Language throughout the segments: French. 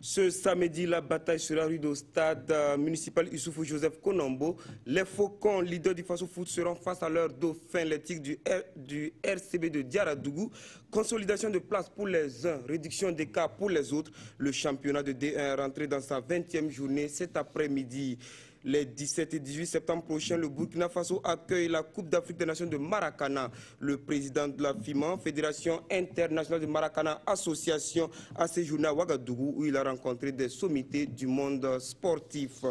Ce samedi, la bataille sera rude au stade municipal Issoufou Joseph Konambo. Les Faucons, leaders du Faso Foot, seront face à leur dauphin, les Tigres du RCB de Diaradougou. Consolidation de place pour les uns, réduction d'écart pour les autres. Le championnat de D1 est rentré dans sa 20e journée cet après-midi. Les 17 et 18 septembre prochains, le Burkina Faso accueille la Coupe d'Afrique des Nations de Maracana. Le président de la FIMAN, Fédération internationale de Maracana Association, a séjourné à Ouagadougou où il a rencontré des sommités du monde sportif.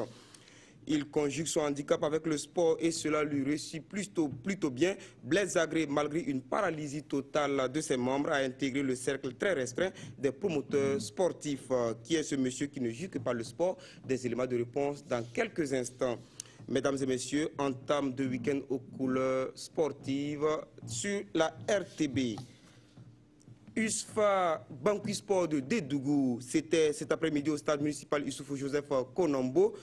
Il conjugue son handicap avec le sport et cela lui réussit plutôt bien. Blaise Agré, malgré une paralysie totale de ses membres, a intégré le cercle très restreint des promoteurs sportifs. Qui est ce monsieur qui ne juge que par le sport? Des éléments de réponse dans quelques instants. Mesdames et messieurs, entame de week-end aux couleurs sportives sur la RTB. USFA Banqui Sport de Dédougou, c'était cet après-midi au stade municipal Issoufou Joseph Konambo.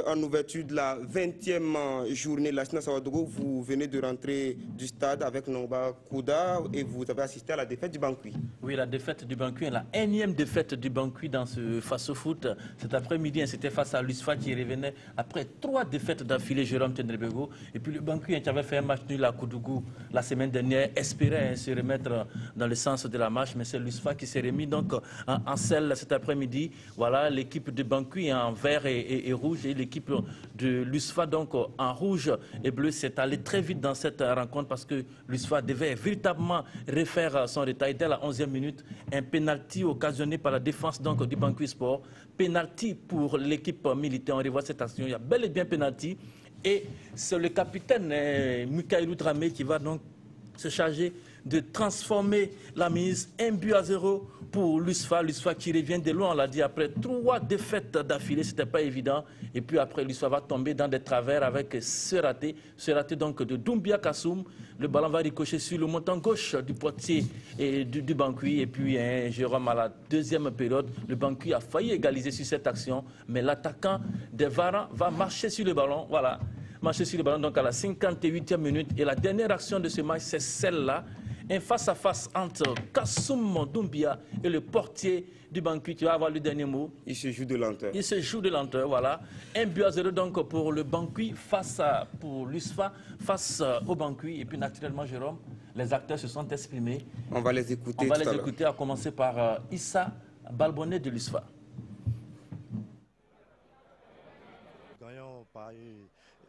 En ouverture de la 20e journée, la SNA Sawadogo, vous venez de rentrer du stade avec Nongba Kouda et vous avez assisté à la défaite du Banqui. Oui, la défaite du Banqui, la énième défaite du Banqui dans ce Faso Foot. Cet après-midi, c'était face à l'USFA qui revenait après 3 défaites d'affilée, Jérôme Tenrebego. Et puis le Banqui qui avait fait un match nul à Koudougou la semaine dernière, espérait se remettre dans le sens de la marche, mais c'est l'USFA qui s'est remis donc en selle cet après-midi. Voilà l'équipe du Banqui en vert et rouge. Et l'équipe de l'USFA, donc en rouge et bleu, s'est allé très vite dans cette rencontre parce que l'USFA devait véritablement refaire son détail dès la 11e minute. Un pénalty occasionné par la défense donc, du Banqui Sport. Pénalty pour l'équipe militaire. On revoit cette action. Il y a bel et bien pénalty. Et c'est le capitaine Mikailou Dramé qui va donc se charger de transformer la mise 1-0 pour l'USFA. L'USFA qui revient de loin, on l'a dit, après 3 défaites d'affilée, c'était pas évident. Et puis après, l'USFA va tomber dans des travers avec ce raté donc de Doumbia Kassoum. Le ballon va ricocher sur le montant gauche du portier et du Banqui. Et puis, Jérôme, à la 2e période, le Banqui a failli égaliser sur cette action. Mais l'attaquant des Varans va marcher sur le ballon. Voilà. Marcher sur le ballon donc à la 58e minute. Et la dernière action de ce match, c'est celle-là. Un face-à-face entre Kassoum Doumbia et le portier du Banqui qui va avoir le dernier mot. Il se joue de lenteur. Il se joue de lenteur, voilà. 1-0 donc pour le Banqui pour l'USFA face au Banqui. Et puis naturellement, Jérôme, les acteurs se sont exprimés. On va les écouter. On va les écouter, à commencer par Issa Balbonnet de l'USFA. Gagnons par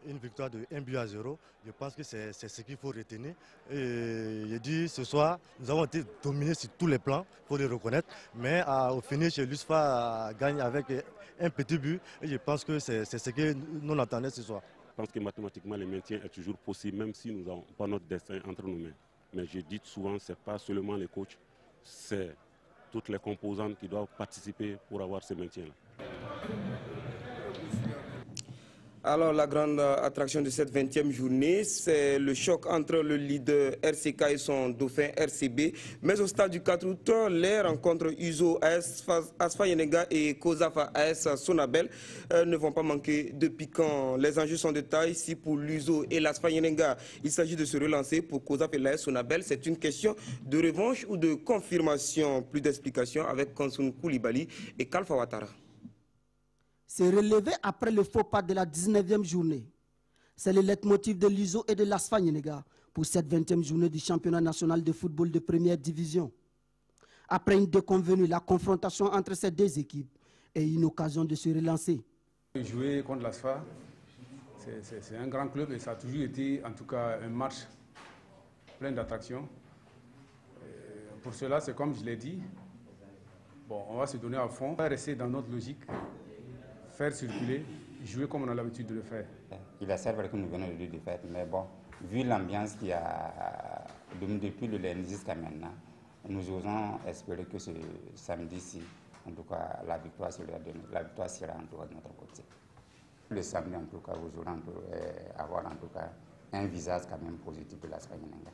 une victoire de 1-0. Je pense que c'est ce qu'il faut retenir. Et je dis ce soir, nous avons été dominés sur tous les plans, il faut le reconnaître. Mais au finish, l'USFA gagne avec un petit but. Et je pense que c'est ce que nous attendons ce soir. Je pense que mathématiquement, le maintien est toujours possible, même si nous n'avons pas notre destin entre nos mains. Mais je dis souvent, ce n'est pas seulement les coachs, c'est toutes les composantes qui doivent participer pour avoir ce maintien-là. Alors, la grande attraction de cette 20e journée, c'est le choc entre le leader RCK et son dauphin RCB. Mais au stade du 4 août, les rencontres USO AS Asfa Yenega et Kozafa AS Sonabel ne vont pas manquer de piquant. Les enjeux sont de taille. Si pour l'USO et l'Asfa Yenega, il s'agit de se relancer, pour Kozafa et l'AS Sonabel, c'est une question de revanche ou de confirmation. Plus d'explications avec Konsun Koulibaly et Kalfa Ouattara. C'est relevé après le faux pas de la 19e journée. C'est le leitmotiv de l'USO et de l'Asfa Yenega pour cette 20e journée du championnat national de football de première division. Après une déconvenue, la confrontation entre ces deux équipes est une occasion de se relancer. Jouer contre l'Asfa, c'est un grand club et ça a toujours été en tout cas un match plein d'attractions. Pour cela, c'est comme je l'ai dit, bon, on va se donner à fond, on va rester dans notre logique. Faire circuler, jouer comme on a l'habitude de le faire. Il est vrai que nous venons de 2 défaites, mais bon, vu l'ambiance qu'il y a depuis le lundi jusqu'à maintenant, nous osons espérer que ce samedi-ci, en tout cas, la victoire sera en tout cas de notre côté. Le samedi, en tout cas, vous aurez avoir en tout cas un visage quand même positif de l'Asfa Yenega.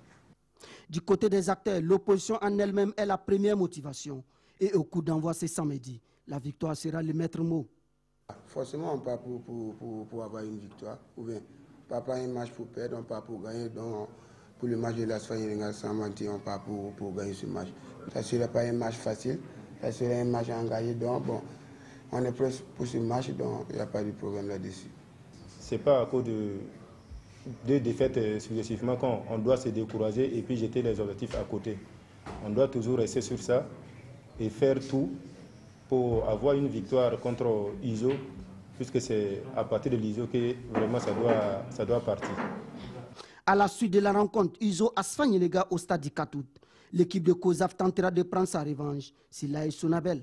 Du côté des acteurs, l'opposition en elle-même est la première motivation. Et au coup d'envoi, c'est samedi. La victoire sera le maître mot. Forcément, on part pour avoir une victoire, ou bien pas un match pour perdre, on part pour gagner. Donc, pour le match de l'Asfa Yenega, sans mentir, on part pour gagner ce match. Ça ne sera pas un match facile, C'est un match engagé, donc bon, on est prêt pour ce match, donc il n'y a pas de problème là-dessus. Ce n'est pas à cause de deux défaites successivement qu'on doit se décourager et puis jeter les objectifs à côté. On doit toujours rester sur ça et faire tout pour avoir une victoire contre ISO, puisque c'est à partir de l'ISO que vraiment ça doit partir. À la suite de la rencontre ISO Asfagnilega au stade Katout, l'équipe de COSAF tentera de prendre sa revanche sur l'AS Sonabel.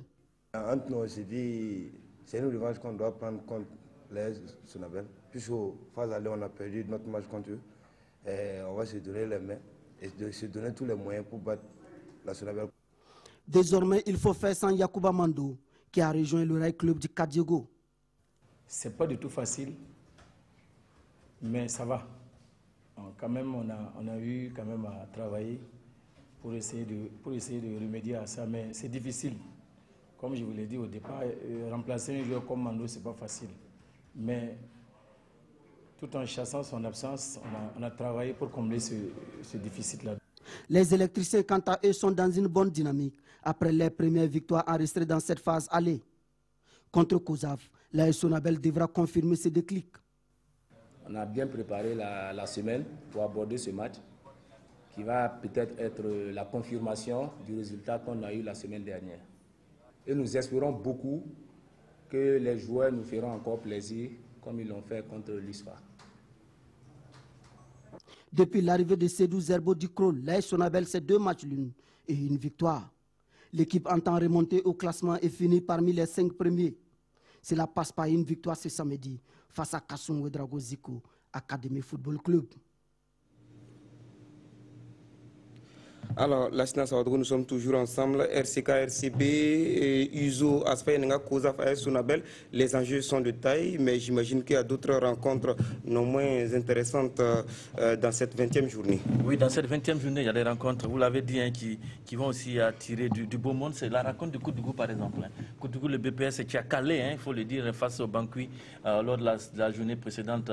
Entre nous, c'est une revanche qu'on doit prendre contre l'AS Sonabel. Puisqu'au phase aller, on a perdu notre match contre eux. Et on va se donner les mains et se donner tous les moyens pour battre la Sonabel. Désormais, il faut faire sans Yacouba Mando, qui a rejoint le Rail Club du Kadiego. C'est pas du tout facile, mais ça va. Quand même, on a eu quand même à travailler pour essayer de remédier à ça, mais c'est difficile. Comme je vous l'ai dit au départ, remplacer un joueur comme Mando, c'est pas facile. Mais tout en chassant son absence, on a travaillé pour combler ce déficit-là. Les électriciens, quant à eux, sont dans une bonne dynamique après les premières victoires enregistrées dans cette phase aller. Contre COSAF, l'AS Sonabel devra confirmer ses déclics. On a bien préparé la semaine pour aborder ce match qui va peut-être être la confirmation du résultat qu'on a eu la semaine dernière. Et nous espérons beaucoup que les joueurs nous feront encore plaisir comme ils l'ont fait contre l'USFA. Depuis l'arrivée de Sédou Zerbo du Krol, l'AS Sonabel, c'est 2 matchs l'une et une victoire. L'équipe entend remonter au classement et finir parmi les 5 premiers. Cela passe par une victoire ce samedi face à Kassoum Ouedraogo Zico, Académie Football Club. Alors, la SNA Sawadro, nous sommes toujours ensemble. RCK, RCB, USO, Asfagnilega, COSAF, AS Sonabel. Les enjeux sont de taille, mais j'imagine qu'il y a d'autres rencontres non moins intéressantes dans cette 20e journée. Oui, dans cette 20e journée, il y a des rencontres, vous l'avez dit, hein, qui vont aussi attirer du beau monde. C'est la rencontre de Koudougou, par exemple. Koudougou, le BPS qui a calé, il faut le dire, face au Banqui lors de la journée précédente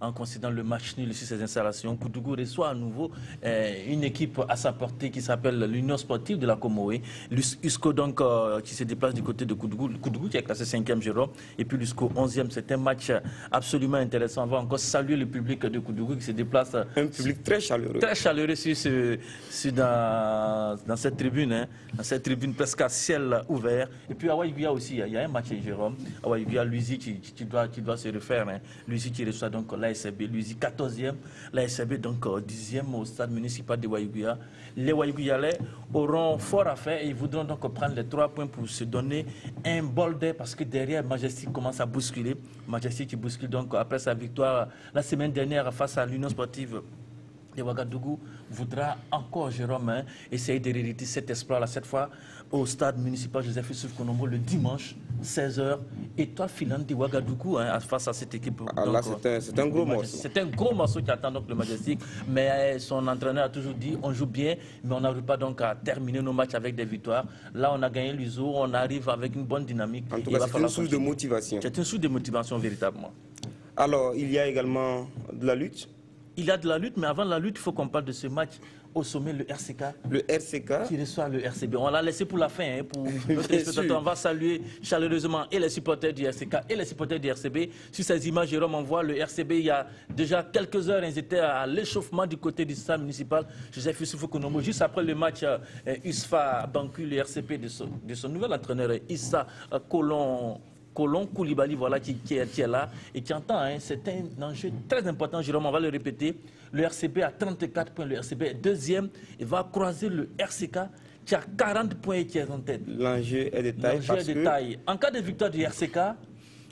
en considérant le match nul sur ses installations. Koudougou reçoit à nouveau une équipe à sa portée qui s'appelle l'Union Sportive de la Comoé. L'USCO donc qui se déplace du côté de Koudougou. Koudougou qui est classé 5e, Jérôme. Et puis l'USCO 11e. C'est un match absolument intéressant. On va encore saluer le public de Koudougou qui se déplace. Un public très chaleureux. Très chaleureux dans cette tribune. Hein, dans cette tribune presque à ciel ouvert. Et puis à Waïguia aussi, il y a un match, Jérôme. À Waïguia, Luizy qui doit se refaire. Hein. Luizy qui reçoit donc l'ASB. Luizy 14e. L'ASB donc 10e au stade municipal de Waïguia. Les Waïguyalais auront fort à faire et ils voudront donc prendre les 3 points pour se donner un bol d'air parce que derrière Majestic commence à bousculer. Majestic qui bouscule donc après sa victoire la semaine dernière face à l'Union Sportive de Ouagadougou voudra encore, Jérôme, essayer de rééditer cet espoir-là, cette fois au stade municipal Joseph Youssouf Konombo le dimanche 16h. Étoile filante de Ouagadougou face à cette équipe. Ah, là, c'est un gros morceau. C'est un gros morceau qui attend donc le Majestic. Mais son entraîneur a toujours dit on joue bien, mais on n'arrive pas donc à terminer nos matchs avec des victoires. Là, on a gagné l'USO, on arrive avec une bonne dynamique. En tout cas, c'est une source de motivation. C'est une source de motivation, véritablement. Alors, il y a également de la lutte. Il y a de la lutte, mais avant la lutte, il faut qu'on parle de ce match au sommet, le RCK. Le RCK qui reçoit le RCB. On l'a laissé pour la fin. Pour notre spectateur. On va saluer chaleureusement et les supporters du RCK et les supporters du RCB. Sur ces images, Jérôme, on voit le RCB. Il y a déjà quelques heures, ils étaient à l'échauffement du côté du stade municipal Joseph Youssouf Konombo. Juste après le match USFA Banqui, le RCB de son nouvel entraîneur, Issa Colon Koulibaly, voilà, qui est là et qui entend. C'est un enjeu très important, Jérôme, on va le répéter. Le RCB a 34 points, le RCB est 2e. Il va croiser le RCK qui a 40 points et qui est en tête. L'enjeu est de taille. En cas de victoire du RCK,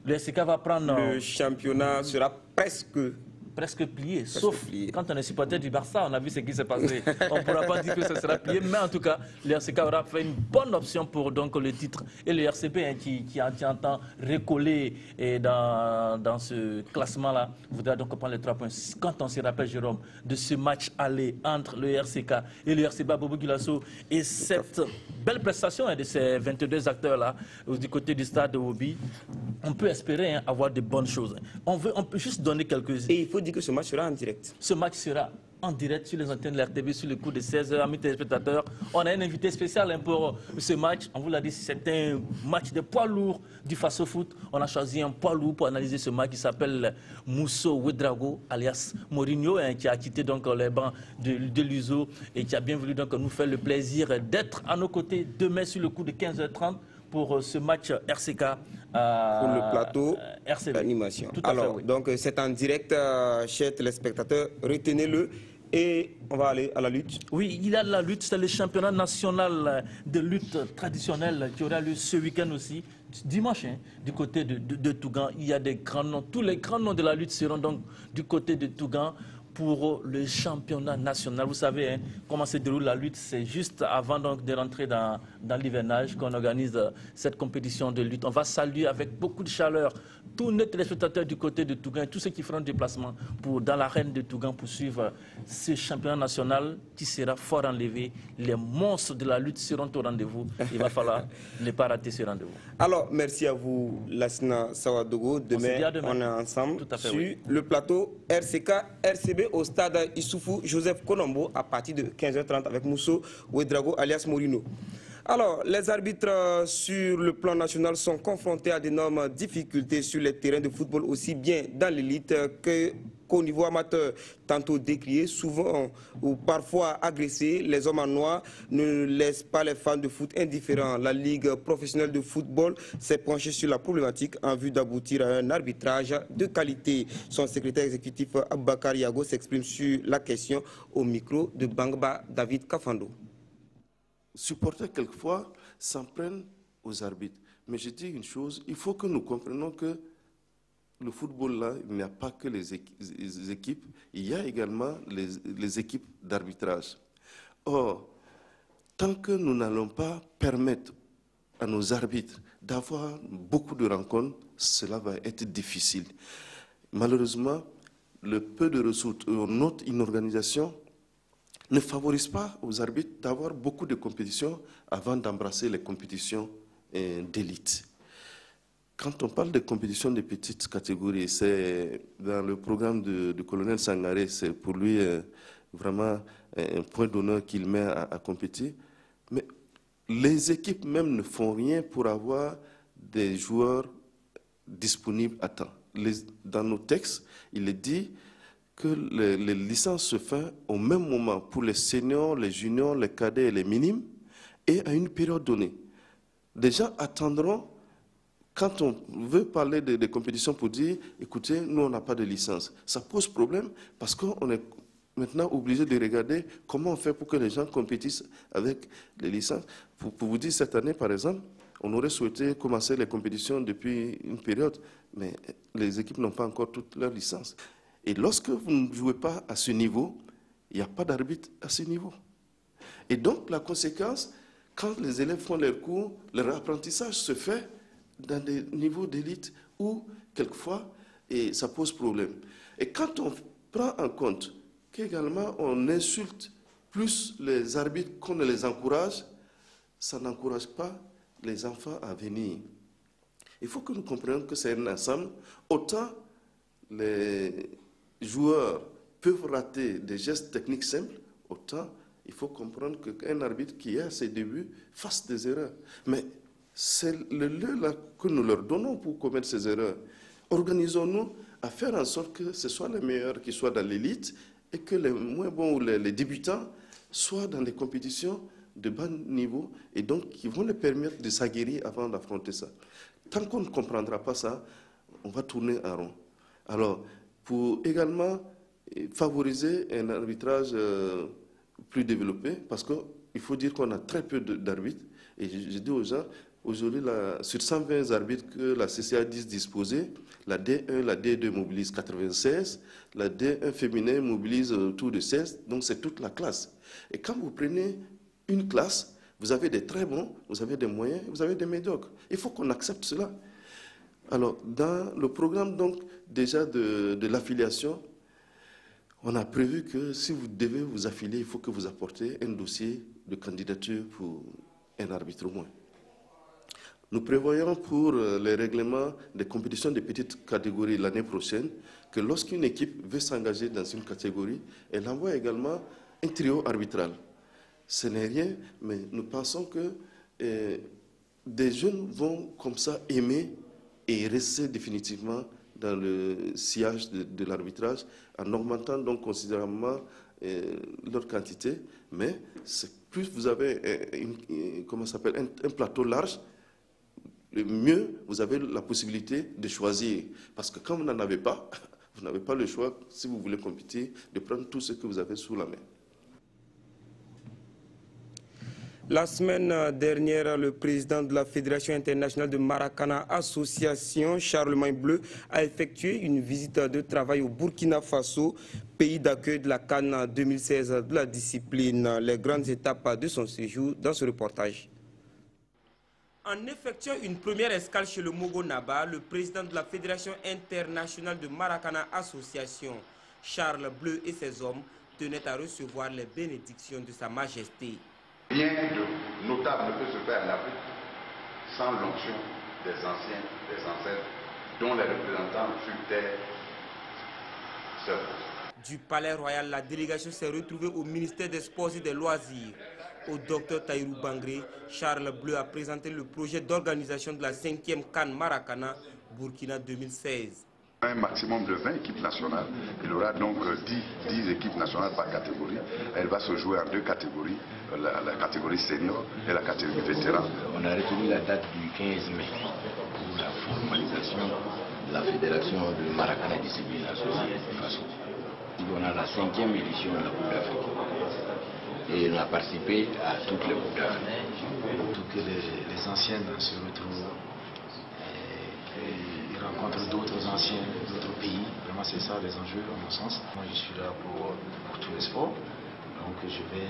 le RCK va prendre... Le championnat sera presque plié, sauf quand on est supporter du Barça, on a vu ce qui s'est passé. On ne pourra pas dire que ce sera plié, mais en tout cas, le RCK aura fait une bonne option pour donc, le titre. Et le RCB qui entend recoller dans ce classement-là, voudra donc prendre les 3 points. Quand on se rappelle, Jérôme, de ce match aller entre le RCK et le RCB Bobo Gulasso et cette belle prestation de ces 22 acteurs-là du côté du stade de Obi, on peut espérer avoir de bonnes choses. On peut juste donner quelques... Et il faut dire que ce match sera en direct. Ce match sera en direct sur les antennes de l'RTB sur le coup de 16h. Amis téléspectateurs, on a un invité spécial pour ce match. On vous l'a dit, c'est un match de poids lourd du Faso Foot. On a choisi un poids lourd pour analyser ce match qui s'appelle Mousso Ouedraogo, alias Mourinho, qui a quitté donc les bancs de l'USO et qui a bien voulu donc nous faire le plaisir d'être à nos côtés demain sur le coup de 15h30 pour ce match RCK. Pour le plateau RCB. D'animation. Tout à fait, oui. Donc c'est en direct, chers téléspectateurs, retenez-le et on va aller à la lutte. Oui, il y a la lutte, c'est le championnat national de lutte traditionnelle qui aura lieu ce week-end aussi, dimanche, du côté de Tougan. Il y a des grands noms, tous les grands noms de la lutte seront donc du côté de Tougan pour le championnat national. Vous savez comment se déroule la lutte, c'est juste avant donc de rentrer dans l'hivernage qu'on organise cette compétition de lutte. On va saluer avec beaucoup de chaleur tous nos téléspectateurs du côté de Tougan, tous ceux qui feront le déplacement dans l'arène de Tougan pour suivre ce championnat national qui sera fort enlevé. Les monstres de la lutte seront au rendez-vous. Il va falloir ne pas rater ce rendez-vous. Alors, merci à vous, Lassina Sawadogo. Demain, on est ensemble sur le plateau RCK-RCB au stade Issoufou Joseph Konombo à partir de 15h30 avec Mousso Ouedraogo alias Mourinho. Alors, les arbitres sur le plan national sont confrontés à d'énormes difficultés sur les terrains de football, aussi bien dans l'élite qu'au niveau amateur. Tantôt décriés, souvent ou parfois agressés, les hommes en noir ne laissent pas les fans de foot indifférents. La Ligue professionnelle de football s'est penchée sur la problématique en vue d'aboutir à un arbitrage de qualité. Son secrétaire exécutif Aboubakar Yago s'exprime sur la question au micro de Bangba David Kafando. Supporters, quelquefois, s'en prennent aux arbitres. Mais je dis une chose, il faut que nous comprenions que le football, là, il n'y a pas que les équipes, il y a également les équipes d'arbitrage. Or, tant que nous n'allons pas permettre à nos arbitres d'avoir beaucoup de rencontres, cela va être difficile. Malheureusement, le peu de ressources, notre organisation ne favorise pas aux arbitres d'avoir beaucoup de compétitions avant d'embrasser les compétitions d'élite. Quand on parle de compétitions de petites catégories, c'est dans le programme du colonel Sangaré, c'est pour lui vraiment un point d'honneur qu'il met à compétir. Mais les équipes même ne font rien pour avoir des joueurs disponibles à temps. Dans nos textes, il est dit que les licences se font au même moment pour les seniors, les juniors, les cadets et les minimes, et à une période donnée. Les gens attendront, quand on veut parler des compétitions, pour dire, écoutez, nous, on n'a pas de licence. Ça pose problème parce qu'on est maintenant obligé de regarder comment on fait pour que les gens compétissent avec les licences. Pour vous dire, cette année, par exemple, on aurait souhaité commencer les compétitions depuis une période, mais les équipes n'ont pas encore toutes leurs licences. Et lorsque vous ne jouez pas à ce niveau, il n'y a pas d'arbitre à ce niveau. Et donc, la conséquence, quand les élèves font leurs cours, leur apprentissage se fait dans des niveaux d'élite où, quelquefois, et ça pose problème. Et quand on prend en compte qu'également on insulte plus les arbitres qu'on ne les encourage, ça n'encourage pas les enfants à venir. Il faut que nous comprenions que c'est un ensemble. Autant les joueurs peuvent rater des gestes techniques simples, autant il faut comprendre qu'un arbitre qui est à ses débuts fasse des erreurs. Mais c'est le lieu là que nous leur donnons pour commettre ces erreurs. Organisons-nous à faire en sorte que ce soit les meilleurs qui soient dans l'élite et que les moins bons ou les débutants soient dans les compétitions de bas niveau et donc qui vont les permettre de s'aguerrir avant d'affronter ça. Tant qu'on ne comprendra pas ça, on va tourner en rond. Alors, pour également favoriser un arbitrage plus développé, parce qu'il faut dire qu'on a très peu d'arbitres, et je dis aux gens, aujourd'hui, sur 120 arbitres que la CCA 10 disposait, la D1, la D2 mobilise 96, la D1 féminin mobilise autour de 16, donc c'est toute la classe. Et quand vous prenez une classe, vous avez des très bons, vous avez des moyens, vous avez des médiocres. Il faut qu'on accepte cela. Alors, dans le programme donc déjà de l'affiliation, on a prévu que si vous devez vous affilier, il faut que vous apportez un dossier de candidature pour un arbitre au moins. Nous prévoyons pour les règlements des compétitions de petites catégories l'année prochaine que lorsqu'une équipe veut s'engager dans une catégorie, elle envoie également un trio arbitral. Ce n'est rien, mais nous pensons que des jeunes vont comme ça aimer et rester définitivement dans le sillage de l'arbitrage en augmentant donc considérablement leur quantité. Mais plus vous avez un plateau large, mieux vous avez la possibilité de choisir. Parce que quand vous n'en avez pas, vous n'avez pas le choix, si vous voulez compétir, de prendre tout ce que vous avez sous la main. La semaine dernière, le président de la Fédération internationale de Maracana Association, Charlemagne Bleu, a effectué une visite de travail au Burkina Faso, pays d'accueil de la CAN 2016 de la discipline. Les grandes étapes de son séjour dans ce reportage. En effectuant une première escale chez le Mogo Naba, le président de la Fédération internationale de Maracana Association, Charles Bleu et ses hommes, tenaient à recevoir les bénédictions de Sa Majesté. Rien de notable ne peut se faire en Afrique sans l'onction des anciens, des ancêtres, dont les représentants sur terre seuls. Du Palais Royal, la délégation s'est retrouvée au ministère des Sports et des Loisirs. Au Dr Taïrou Bangré, Charles Bleu a présenté le projet d'organisation de la 5e CAN Maracana Burkina 2016. Un maximum de 20 équipes nationales. Il y aura donc 10 équipes nationales par catégorie. Elle va se jouer en deux catégories, la catégorie senior et la catégorie vétéran. On a retenu la date du 15 mai pour la formalisation de la Fédération de Maracana Discipline Associée du Faso. On a la 5e édition de la Coupe d'Afrique. Et on a participé à toutes les Coupes d'Afrique. Pour que les anciennes se retrouvent. Ils rencontrent d'autres anciens, d'autres pays. Vraiment, c'est ça les enjeux, à mon sens. Moi, je suis là pour tous les sports. Donc, je vais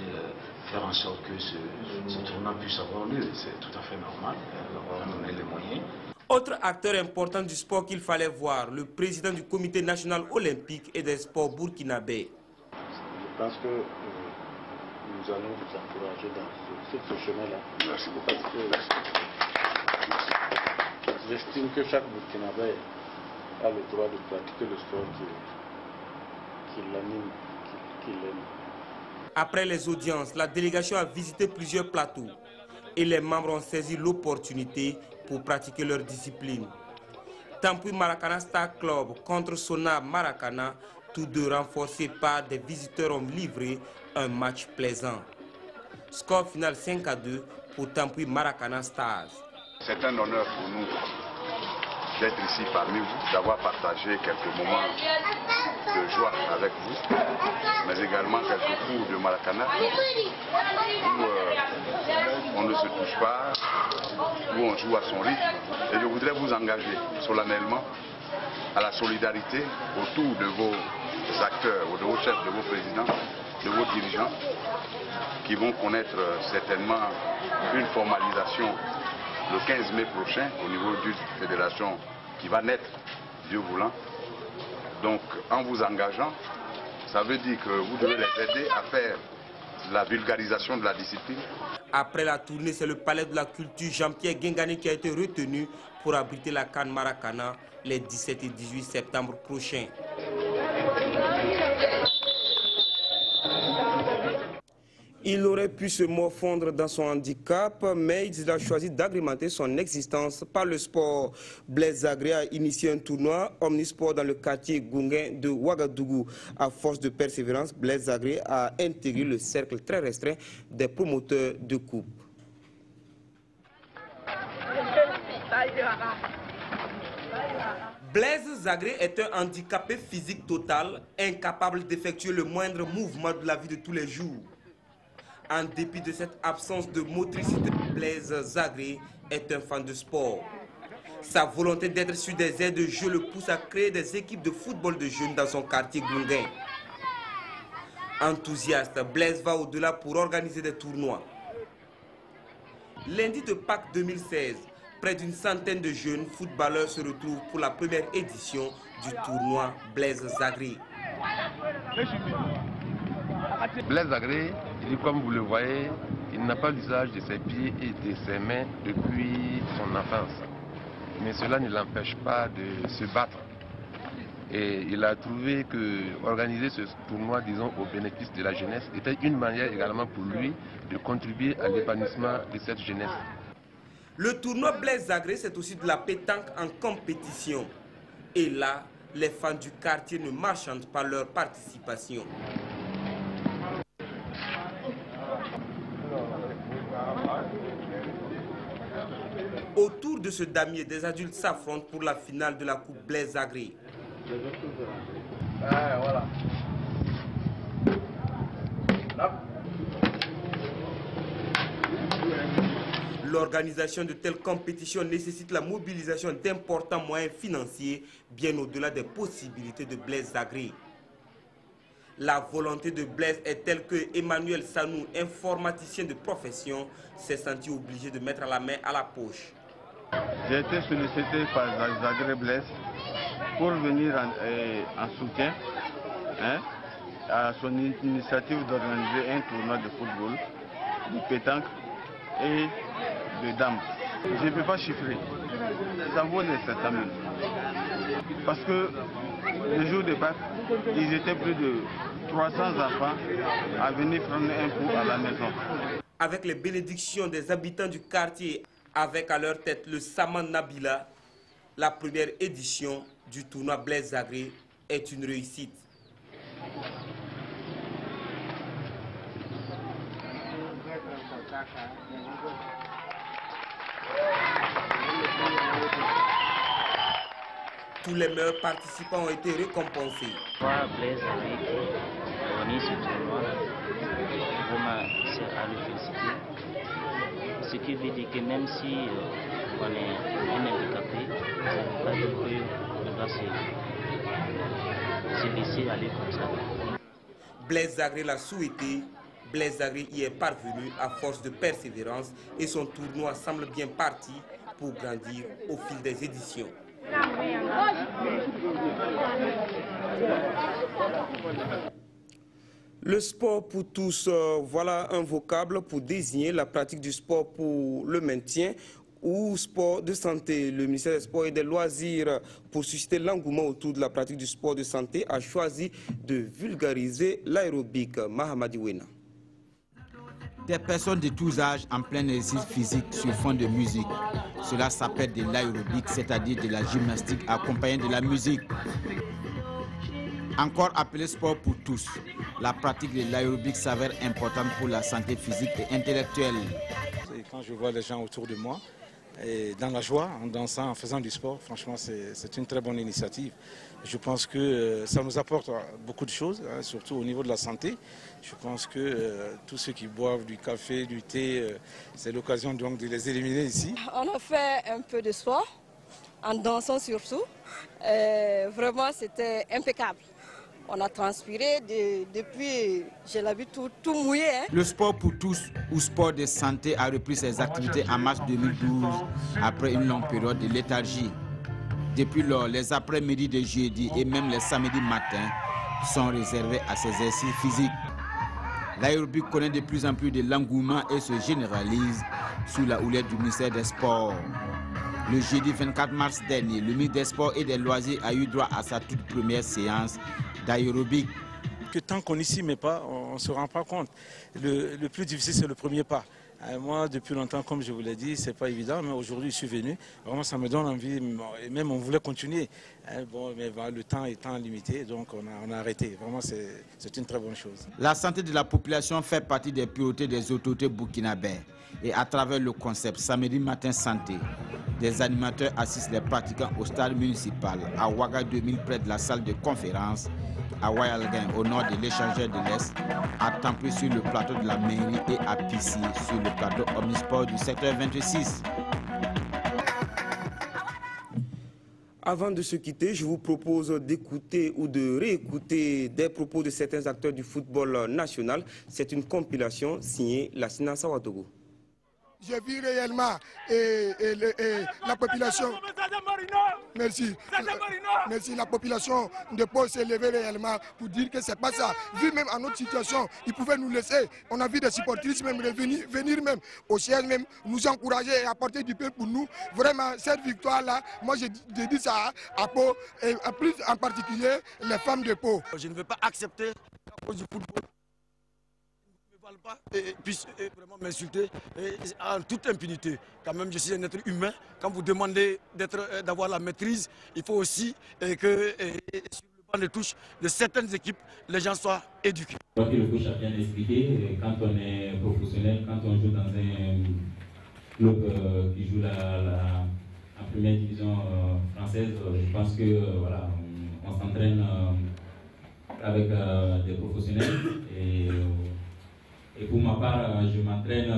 faire en sorte que ce tournoi puisse avoir lieu. C'est tout à fait normal. On va donner les moyens. Autre acteur important du sport qu'il fallait voir, le président du comité national olympique et des sports burkinabé. Je pense que nous allons vous encourager dans ce chemin-là. Merci beaucoup. J'estime que chaque Burkinabé a le droit de pratiquer le sport qui l'anime, qui l'aime. Après les audiences, la délégation a visité plusieurs plateaux et les membres ont saisi l'opportunité pour pratiquer leur discipline. Tampuy Maracana Star Club contre Sona Maracana, tous deux renforcés par des visiteurs, ont livré un match plaisant. Score final 5-2 pour Tampuy Maracana Stars. C'est un honneur pour nous d'être ici parmi vous, d'avoir partagé quelques moments de joie avec vous, mais également quelques coups de Maracana où on ne se touche pas, où on joue à son rythme. Et je voudrais vous engager solennellement à la solidarité autour de vos acteurs, de vos chefs, de vos présidents, de vos dirigeants, qui vont connaître certainement une formalisation le 15 mai prochain au niveau d'une fédération qui va naître, Dieu voulant. Donc en vous engageant, ça veut dire que vous devez les aider à faire la vulgarisation de la discipline. Après la tournée, c'est le palais de la culture Jean-Pierre Guingani qui a été retenu pour abriter la CAN Maracana les 17 et 18 septembre prochains. Il aurait pu se morfondre dans son handicap, mais il a choisi d'agrémenter son existence par le sport. Blaise Zagré a initié un tournoi omnisport dans le quartier Gounguin de Ouagadougou. À force de persévérance, Blaise Zagré a intégré le cercle très restreint des promoteurs de coupe. Blaise Zagré est un handicapé physique total, incapable d'effectuer le moindre mouvement de la vie de tous les jours. En dépit de cette absence de motricité, Blaise Zagré est un fan de sport. Sa volonté d'être sur des aires de jeu le pousse à créer des équipes de football de jeunes dans son quartier Gounguin. Enthousiaste, Blaise va au-delà pour organiser des tournois. Lundi de Pâques 2016, près d'une centaine de jeunes footballeurs se retrouvent pour la première édition du tournoi Blaise Zagré. Blaise Zagré, comme vous le voyez, il n'a pas l'usage de ses pieds et de ses mains depuis son enfance. Mais cela ne l'empêche pas de se battre. Et il a trouvé que organiser ce tournoi, disons, au bénéfice de la jeunesse, était une manière également pour lui de contribuer à l'épanouissement de cette jeunesse. Le tournoi Blaise Zagré, c'est aussi de la pétanque en compétition. Et là, les fans du quartier ne marchandent pas leur participation. Autour de ce damier, des adultes s'affrontent pour la finale de la Coupe Blaise Zagré. Voilà. L'organisation de telles compétitions nécessite la mobilisation d'importants moyens financiers, bien au-delà des possibilités de Blaise Zagré. La volonté de Blaise est telle que Emmanuel Sanou, informaticien de profession, s'est senti obligé de mettre la main à la poche. J'ai été sollicité par Zagré Blaise pour venir en soutien à son initiative d'organiser un tournoi de football, de pétanque et de dames. Je ne peux pas chiffrer. Ça vaut les 7 000. Parce que le jour de Pâques, ils étaient plus de 300 enfants à venir prendre un coup à la maison. Avec les bénédictions des habitants du quartier, avec à leur tête le Saman Nabila, la première édition du tournoi Blaise Zagré est une réussite. Tous les meilleurs participants ont été récompensés. Blaise Zagré qui organise ce tournoi, vraiment c'est à le féliciter. Ce qui veut dire que même si on est un handicapé, ça ne veut pas dire qu'on doit se laisser aller comme ça. Blaise Zagré l'a souhaité. Blaise Zagré y est parvenu à force de persévérance et son tournoi semble bien parti pour grandir au fil des éditions. Le sport pour tous, voilà un vocable pour désigner la pratique du sport pour le maintien ou sport de santé. Le ministère des Sports et des Loisirs, pour susciter l'engouement autour de la pratique du sport de santé, a choisi de vulgariser l'aérobic. Mahamadi Wena. Des personnes de tous âges en plein exercice physique sur fond de musique. Cela s'appelle de l'aérobic, c'est-à-dire de la gymnastique accompagnée de la musique. Encore appelé sport pour tous, la pratique de l'aérobic s'avère importante pour la santé physique et intellectuelle. Et quand je vois les gens autour de moi, et dans la joie, en dansant, en faisant du sport, franchement, c'est une très bonne initiative. Je pense que ça nous apporte beaucoup de choses, surtout au niveau de la santé. Je pense que tous ceux qui boivent du café, du thé, c'est l'occasion donc de les éliminer ici. On a fait un peu de sport, en dansant surtout. Vraiment, c'était impeccable. On a transpiré depuis, j'ai la vue tout mouillé. Le sport pour tous ou sport de santé a repris ses activités en mars 2012 après une longue période de léthargie. Depuis lors, les après-midi de jeudi et même les samedis matins sont réservés à ces exercices physiques. L'aérobic connaît de plus en plus de l'engouement et se généralise sous la houlette du ministère des Sports. Le jeudi 24 mars dernier, le ministre des Sports et des Loisirs a eu droit à sa toute première séance d'aérobic. Que tant qu'on n'y s'y met pas, on ne se rend pas compte. Le plus difficile, c'est le premier pas. Moi, depuis longtemps, comme je vous l'ai dit, ce n'est pas évident, mais aujourd'hui, je suis venu. Vraiment, ça me donne envie, et même on voulait continuer. Bon, mais le temps étant limité, donc on a arrêté. Vraiment, c'est une très bonne chose. La santé de la population fait partie des priorités des autorités burkinabées. Et à travers le concept Samedi Matin Santé, des animateurs assistent les pratiquants au stade municipal à Ouaga 2000 près de la salle de conférence, à Wayalgain au nord de l'échangeur de l'Est, à Tampé sur le plateau de la mairie et à Pissi sur le plateau Omnisport du secteur 26. Avant de se quitter, je vous propose d'écouter ou de réécouter des propos de certains acteurs du football national. C'est une compilation signée Lassina Ouattara. j'ai vu réellement la population. Merci. Merci. La population de Pau s'est levée réellement pour dire que c'est pas ça. Vu même à notre situation, ils pouvaient nous laisser. On a vu des supporters même venir même au siège même nous encourager et apporter du pain pour nous. Vraiment, cette victoire-là, moi je dis ça à Pau et plus en particulier les femmes de Pau. Je ne veux pas accepter à cause du football. Pas et puisse vraiment m'insulter en toute impunité. Quand même, je suis un être humain. Quand vous demandez d'avoir la maîtrise, il faut aussi que sur le banc de touche de certaines équipes, les gens soient éduqués. Je crois que le coach a bien expliqué. Quand on est professionnel, quand on joue dans un club qui joue en première division française, je pense que voilà, on s'entraîne avec des professionnels. Et pour ma part, je m'entraîne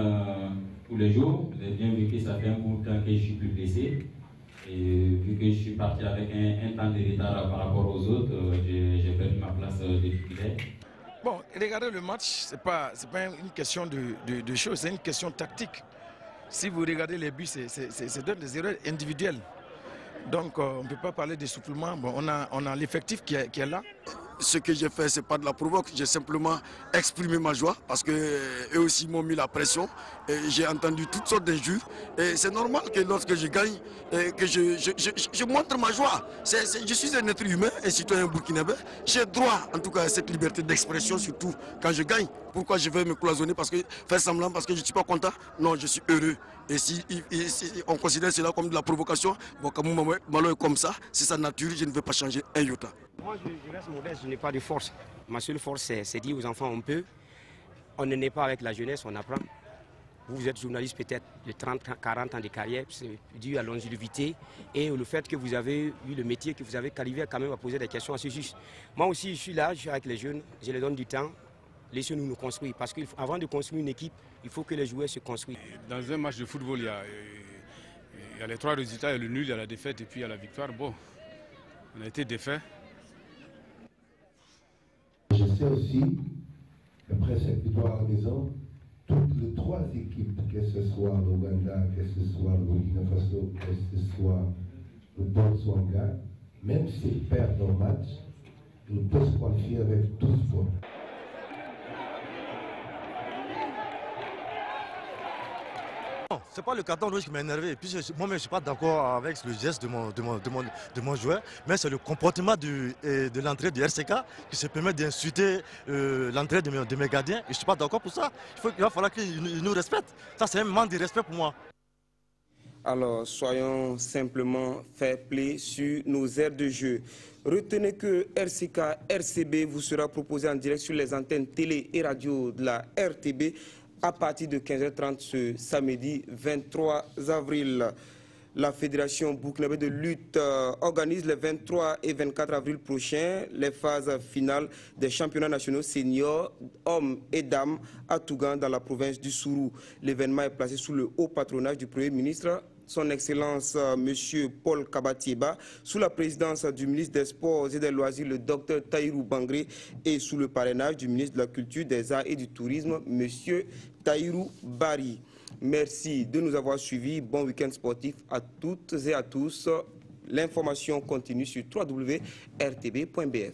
tous les jours. Vous avez bien vu que ça fait un bout de temps que je suis plus blessé. Et vu que je suis parti avec un temps de retard par rapport aux autres, j'ai perdu ma place de titulaire. Bon, regardez le match, ce n'est pas une question de choses, c'est une question tactique. Si vous regardez les buts, c'est des erreurs individuelles. Donc on ne peut pas parler d'essoufflement. Bon, on a l'effectif qui est là. Ce que j'ai fait, ce n'est pas de la provoque, j'ai simplement exprimé ma joie parce qu'eux aussi m'ont mis la pression. J'ai entendu toutes sortes d'injures. Et c'est normal que lorsque je gagne, que je montre ma joie. Je suis un être humain, un citoyen burkinabé. J'ai droit, en tout cas, à cette liberté d'expression, surtout quand je gagne. Pourquoi je vais me cloisonner, faire semblant parce que je ne suis pas content? Non, je suis heureux. Et si on considère cela comme de la provocation, bon, comme mon malheur est comme ça, c'est sa nature, je ne vais pas changer un iota. Moi, je reste modeste, je n'ai pas de force. Ma seule force, c'est dire aux enfants, on peut. On ne naît pas avec la jeunesse, on apprend. Vous êtes journaliste peut-être de 30, 40 ans de carrière, c'est dû à la longévité et le fait que vous avez eu le métier, que vous avez arrivé quand même à poser des questions à ce juste. Moi aussi, je suis là, je suis avec les jeunes, je leur donne du temps. Laissez-nous nous construire, parce qu'avant de construire une équipe, il faut que les joueurs se construisent. Dans un match de football, il y a les trois résultats, il y a le nul, il y a la défaite et puis il y a la victoire. Bon, on a été défaits. Je sais aussi, après cette victoire à la maison, toutes les trois équipes, que ce soit l'Ouganda, que ce soit le Burkina Faso, que ce soit le Botswana, même s'ils perdent leur match, ils peuvent se qualifier avec 12 points. Ce n'est pas le carton rouge qui m'a énervé. Puis moi-même, je ne suis pas d'accord avec le geste de mon joueur, mais c'est le comportement de l'entrée du RCK qui se permet d'insulter l'entrée de mes gardiens. Et je ne suis pas d'accord pour ça. Il va falloir qu'ils nous respectent. Ça, c'est un manque de respect pour moi. Alors, soyons simplement fair play sur nos aires de jeu. Retenez que RCK-RCB vous sera proposé en direct sur les antennes télé et radio de la RTB à partir de 15h30 ce samedi 23 avril. La Fédération burkinabé de lutte organise les 23 et 24 avril prochains les phases finales des championnats nationaux seniors, hommes et dames à Tougan dans la province du Sourou. L'événement est placé sous le haut patronage du Premier ministre, Son Excellence M. Paul Kabatieba, sous la présidence du ministre des Sports et des Loisirs, le Dr Tahirou Bangré, et sous le parrainage du ministre de la Culture, des Arts et du Tourisme, M. Tahirou Bari. Merci de nous avoir suivis. Bon week-end sportif à toutes et à tous. L'information continue sur www.rtb.bf.